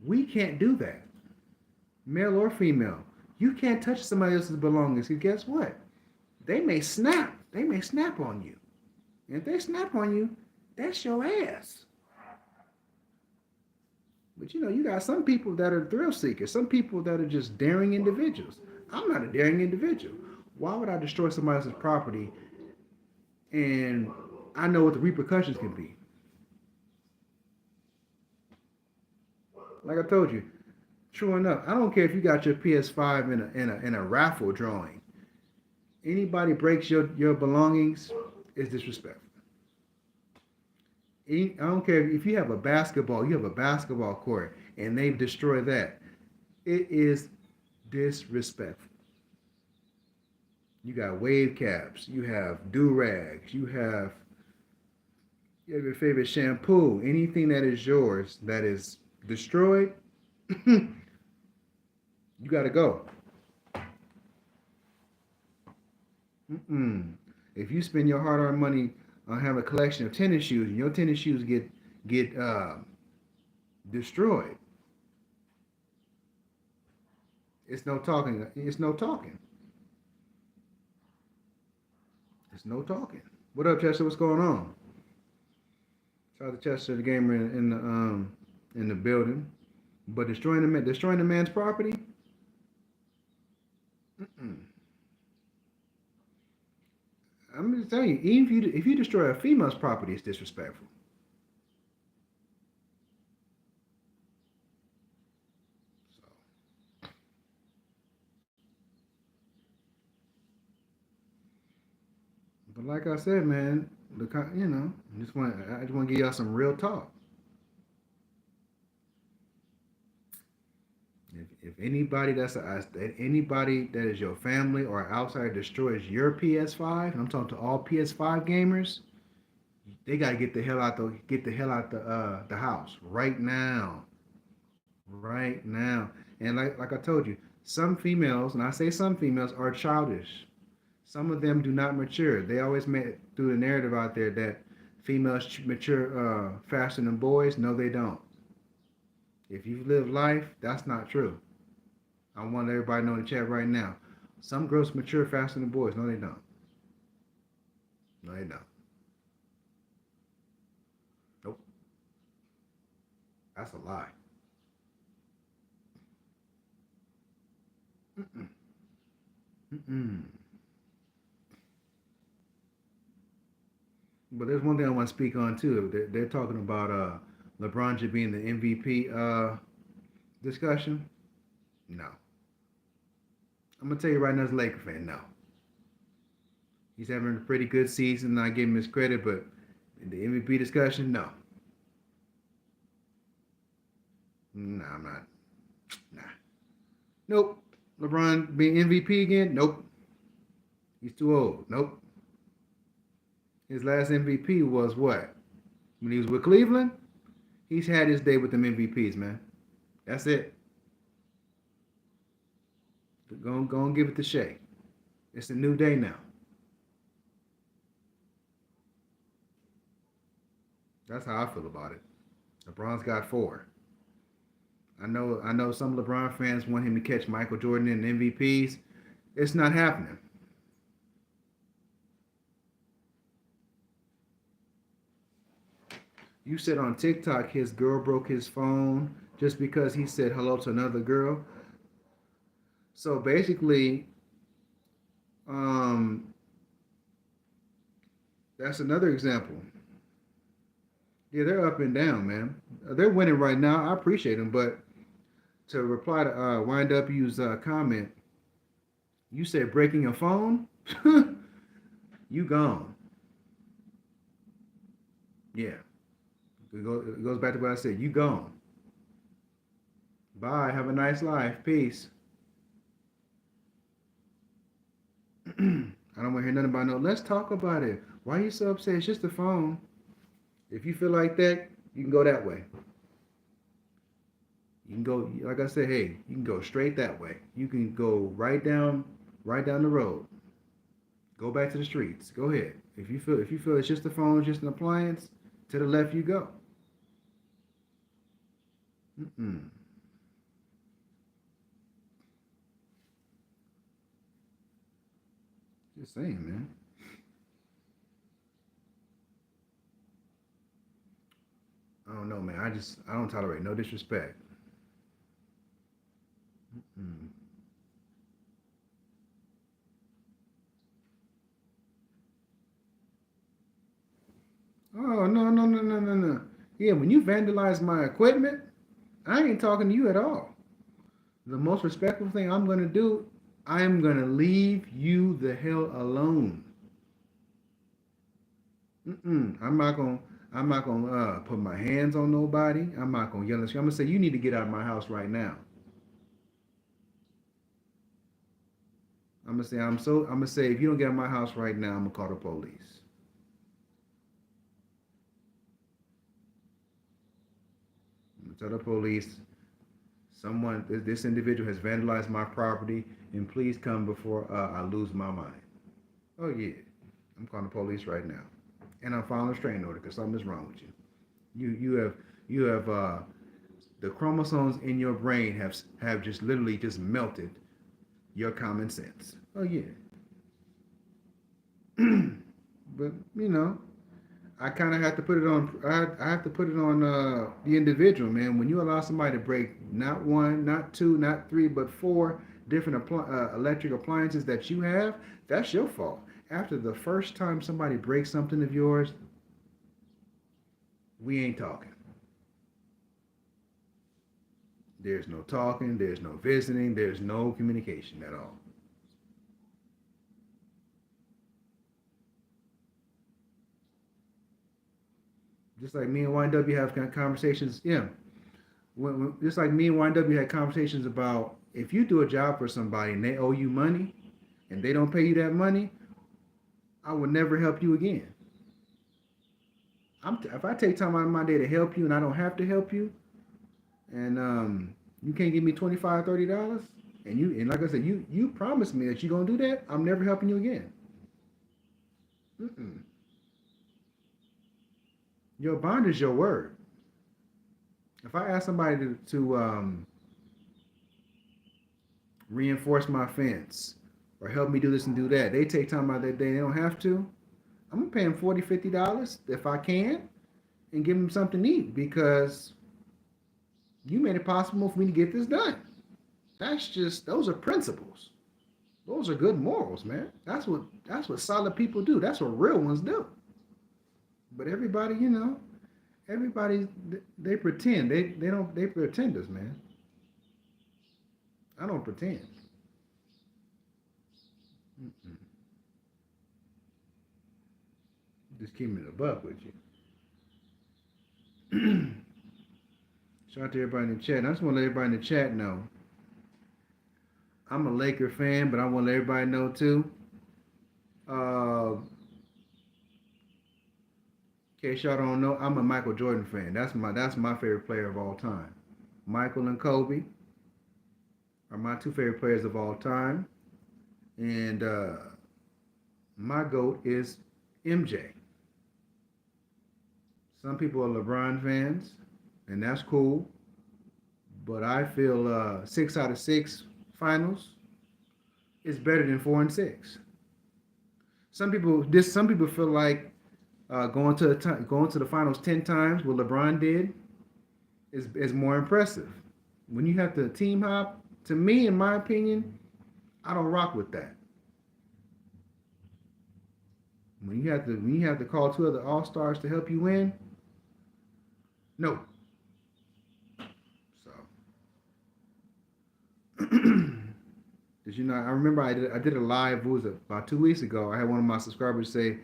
we can't do that. Male or female. You can't touch somebody else's belongings because guess what? They may snap. They may snap on you. And if they snap on you, that's your ass. But you got some people that are thrill seekers, some people that are just daring individuals. I'm not a daring individual. Why would I destroy somebody else's property and I know what the repercussions can be? Like I told you, true enough, I don't care if you got your PS5 in a raffle drawing. Anybody breaks your belongings is disrespectful. I don't care if you have a basketball court and they've destroyed that. It is disrespectful. You got wave caps. You have do-rags. You have your favorite shampoo. Anything that is yours that is destroyed, you got to go. Mm-mm. If you spend your hard-earned money on having a collection of tennis shoes and your tennis shoes get destroyed, it's no talking. It's no talking. It's no talking. What up, Chester? What's going on? Shout out to Chester, the gamer in the building. But destroying the man's property. Mm-mm. I'm just telling you, even if you destroy a female's property, it's disrespectful. So, but like I said, man, I just want to give y'all some real talk. If anybody anybody that is your family or outside destroys your PS5, and I'm talking to all PS5 gamers, they gotta get the house right now, right now. And like I told you, some females, and I say some females, are childish. Some of them do not mature. They always made through the narrative out there that females mature faster than boys. No, they don't. If you've lived life, that's not true. I want everybody to know in the chat right now. Some girls mature faster than boys. No, they don't. No, they don't. Nope. That's a lie. Mm-mm. Mm-mm. But there's one thing I want to speak on too. They're talking about LeBron James being the MVP discussion. No. I'm gonna tell you right now, as a Laker fan, no. He's having a pretty good season. I give him his credit, but in the MVP discussion, no. No, I'm not. Nah. Nope. LeBron being MVP again? Nope. He's too old. Nope. His last MVP was what? When he was with Cleveland? He's had his day with them MVPs, man. That's it. Go and give it to Shea. It's a new day now. That's how I feel about it. LeBron's got 4. I know some LeBron fans want him to catch Michael Jordan in MVPs. It's not happening. You said on TikTok his girl broke his phone just because he said hello to another girl. So basically, um, that's another example. Yeah, they're up and down, man. They're winning right now. I appreciate them, but to reply to Wind Up U's comment, you said breaking a phone. You gone. Yeah, it goes back to what I said. You gone. Bye. Have a nice life. Peace. I don't want to hear nothing about no. Let's talk about it. Why are you so upset? It's just a phone. If you feel like that, you can go that way. You can go, like I said, hey, you can go straight that way. You can go right down the road. Go back to the streets. Go ahead. If you feel it's just a phone, it's just an appliance, to the left you go. Mm-mm. Just saying, man. I don't know, man. I don't tolerate no disrespect. Mm. Oh, no. Yeah, when you vandalize my equipment, I ain't talking to you at all. The most respectful thing I'm gonna do, I am gonna leave you the hell alone. Mm-mm. I'm not gonna put my hands on nobody. I'm not gonna yell at you. I'm gonna say you need to get out of my house right now. I'm gonna say, if you don't get out of my house right now, I'm gonna call the police. I'm gonna tell the police, this individual has vandalized my property, and please come before I lose my mind. Oh yeah, I'm calling the police right now, and I'm filing a restraining order because something is wrong with you. You have the chromosomes in your brain have just literally just melted your common sense. Oh yeah. But I kind of have to put it on. I have to put it on the individual, man. When you allow somebody to break not one, not two, not three, but four different electric appliances that you have, that's your fault. After the first time somebody breaks something of yours, we ain't talking. There's no talking. There's no visiting. There's no communication at all. Just like me and YW have conversations, yeah. Just like me and YW had conversations about, if you do a job for somebody and they owe you money and they don't pay you that money, I would never help you again. If I take time out of my day to help you and I don't have to help you, and you can't give me $25, $30, and like I said, you promised me that you're gonna do that, I'm never helping you again. Mm-mm. Your bond is your word. If I ask somebody to reinforce my fence or help me do this and do that, they take time out of their day, they don't have to, I'm gonna pay them $40, $50 if I can, and give them something to eat, because you made it possible for me to get this done. Those are principles. Those are good morals, man. That's what solid people do. That's what real ones do. But everybody, they pretend. They pretenders, man. I don't pretend. Mm-mm. Just keep it a buck with you. Shout out to everybody in the chat. I just want to let everybody in the chat know, I'm a Laker fan, but I want to let everybody know too. In case y'all don't know, I'm a Michael Jordan fan. That's my favorite player of all time. Michael and Kobe are my two favorite players of all time. And my GOAT is MJ. Some people are LeBron fans, and that's cool. But I feel 6 out of 6 finals is better than 4 and 6. Some people feel like going to the finals 10 times, what LeBron did, is more impressive. When you have to team hop, to me, in my opinion, I don't rock with that. When you have to call 2 other All-Stars to help you win, no. So, did you know? I remember I did a live. What was it, about 2 weeks ago? I had one of my subscribers say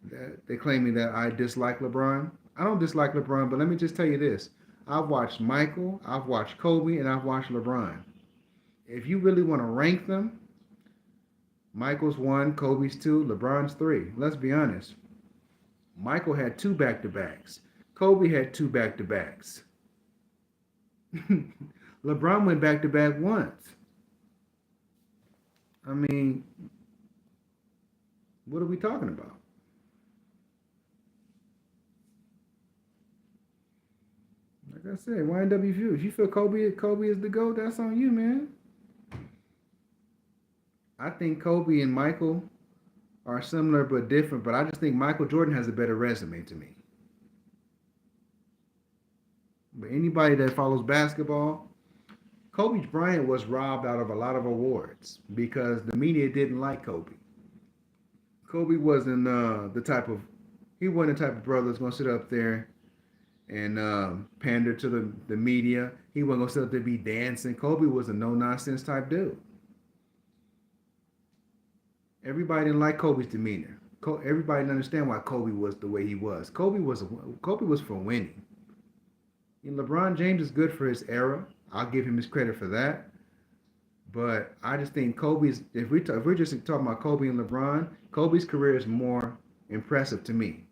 that they claim me that I dislike LeBron. I don't dislike LeBron, but let me just tell you this: I've watched Michael, I've watched Kobe, and I've watched LeBron. If you really want to rank them, Michael's 1, Kobe's 2, LeBron's 3. Let's be honest. Michael had 2 back-to-backs. Kobe had 2 back-to-backs. LeBron went back-to-back once. I mean, what are we talking about? Like I said, YNW View. If you feel Kobe is the GOAT, that's on you, man. I think Kobe and Michael are similar but different, but I just think Michael Jordan has a better resume to me. But anybody that follows basketball, Kobe Bryant was robbed out of a lot of awards because the media didn't like Kobe. Kobe wasn't the type of brother that's going to sit up there and pander to the media. He wasn't going to sit up there and be dancing. Kobe was a no-nonsense type dude. Everybody didn't like Kobe's demeanor. Everybody didn't understand why Kobe was the way he was. Kobe was for winning. And LeBron James is good for his era. I'll give him his credit for that. But I just think Kobe's. If we're just talking about Kobe and LeBron, Kobe's career is more impressive to me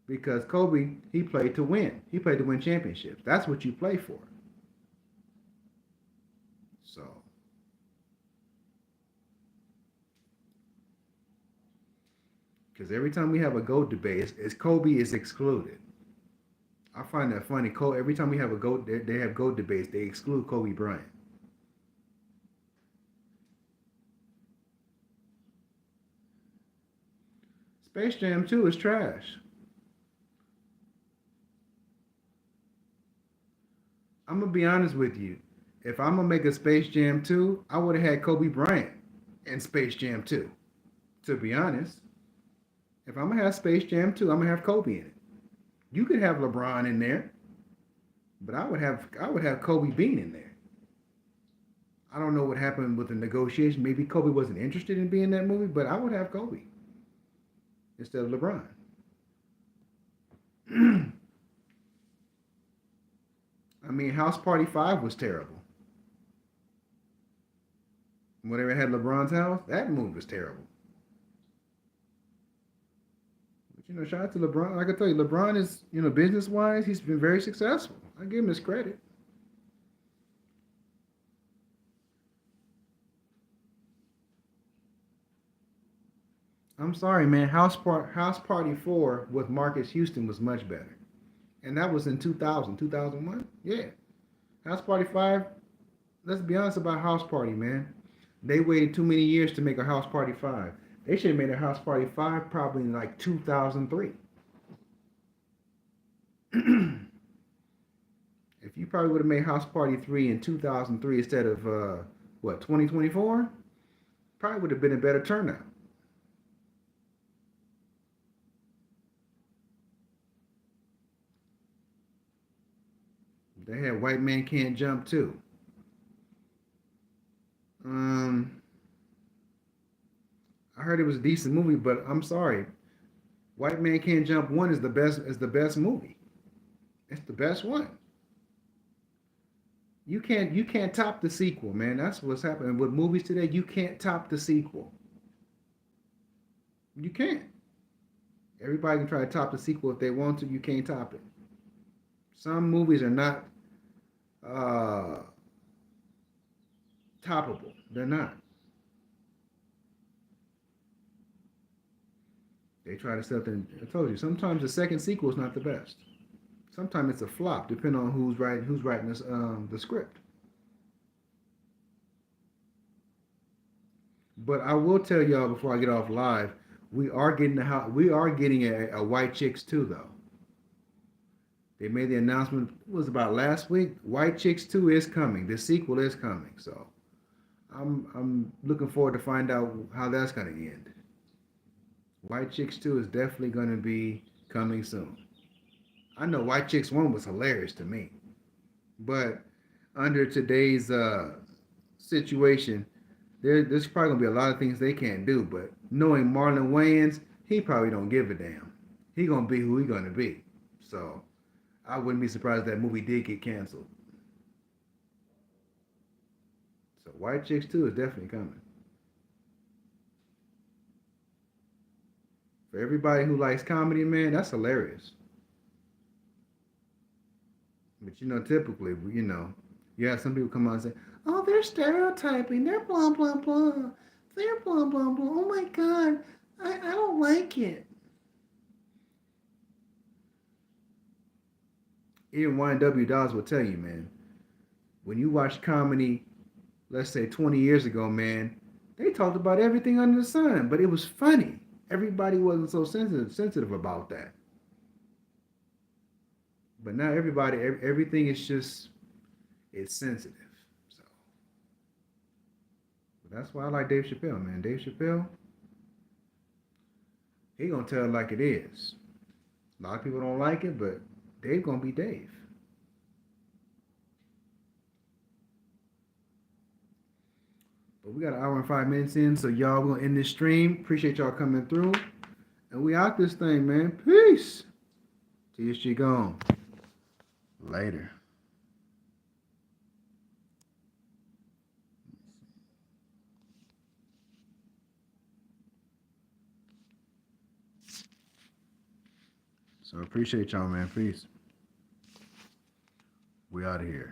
because Kobe he played to win. He played to win championships. That's what you play for. So, because every time we have a GOAT debate, it's Kobe is excluded. I find that funny. Every time we have a GOAT, they have GOAT debates. They exclude Kobe Bryant. Space Jam 2 is trash. I'm gonna be honest with you. If I'm gonna make a Space Jam 2, I would have had Kobe Bryant in Space Jam 2. To be honest, if I'm gonna have Space Jam 2, I'm gonna have Kobe in it. You could have LeBron in there, but I would have Kobe Bean in there. I don't know what happened with the negotiation. Maybe Kobe wasn't interested in being in that movie, but I would have Kobe instead of LeBron. I mean, House Party 5 was terrible. Whenever it had LeBron's house, that movie was terrible. But shout out to LeBron. Like I tell you, LeBron is, business wise, he's been very successful. I give him his credit. I'm sorry, man. House Party 4 with Marcus Houston was much better. And that was in 2000, 2001? Yeah. House Party 5, let's be honest about House Party, man. They waited too many years to make a House Party 5. They should have made a House Party 5 probably in like 2003. If you probably would have made House Party 3 in 2003 instead of, 2024? Probably would have been a better turnout. They had White Man Can't Jump too. I heard it was a decent movie, but I'm sorry. White Man Can't Jump 1 is the best movie. It's the best one. You can't top the sequel, man. That's what's happening with movies today. You can't top the sequel. You can't. Everybody can try to top the sequel if they want to. You can't top it. Some movies are not toppable. They're not. They try to sell them. I told you, sometimes the second sequel is not the best. Sometimes it's a flop, depending on who's writing this, the script. But I will tell y'all before I get off live, we are getting a White Chicks 2 though. They made the announcement, it was about last week. White Chicks 2 is coming. The sequel is coming. So I'm looking forward to find out how that's going to end. White Chicks 2 is definitely going to be coming soon. I know White Chicks 1 was hilarious to me. But under today's situation, there's probably going to be a lot of things they can't do. But knowing Marlon Wayans, he probably don't give a damn. He going to be who he going to be. So I wouldn't be surprised if that movie did get canceled. So White Chicks 2 is definitely coming. For everybody who likes comedy, man, that's hilarious. But typically, you have some people come out and say, oh, they're stereotyping, they're blah, blah, blah. They're blah, blah, blah. Oh my God, I don't like it. Even YNW Dolls will tell you, man, when you watch comedy, let's say 20 years ago, man, they talked about everything under the sun, but it was funny. Everybody wasn't so sensitive about that. But now everything is just, it's sensitive. So but that's why I like Dave Chappelle, man. Dave Chappelle, he gonna tell it like it is. A lot of people don't like it, but Dave gonna be Dave. But we got an hour and 5 minutes in, so y'all, we're gonna end this stream. Appreciate y'all coming through. And we out this thing, man. Peace. Till she gone. Later. So appreciate y'all, man. Peace. We out of here.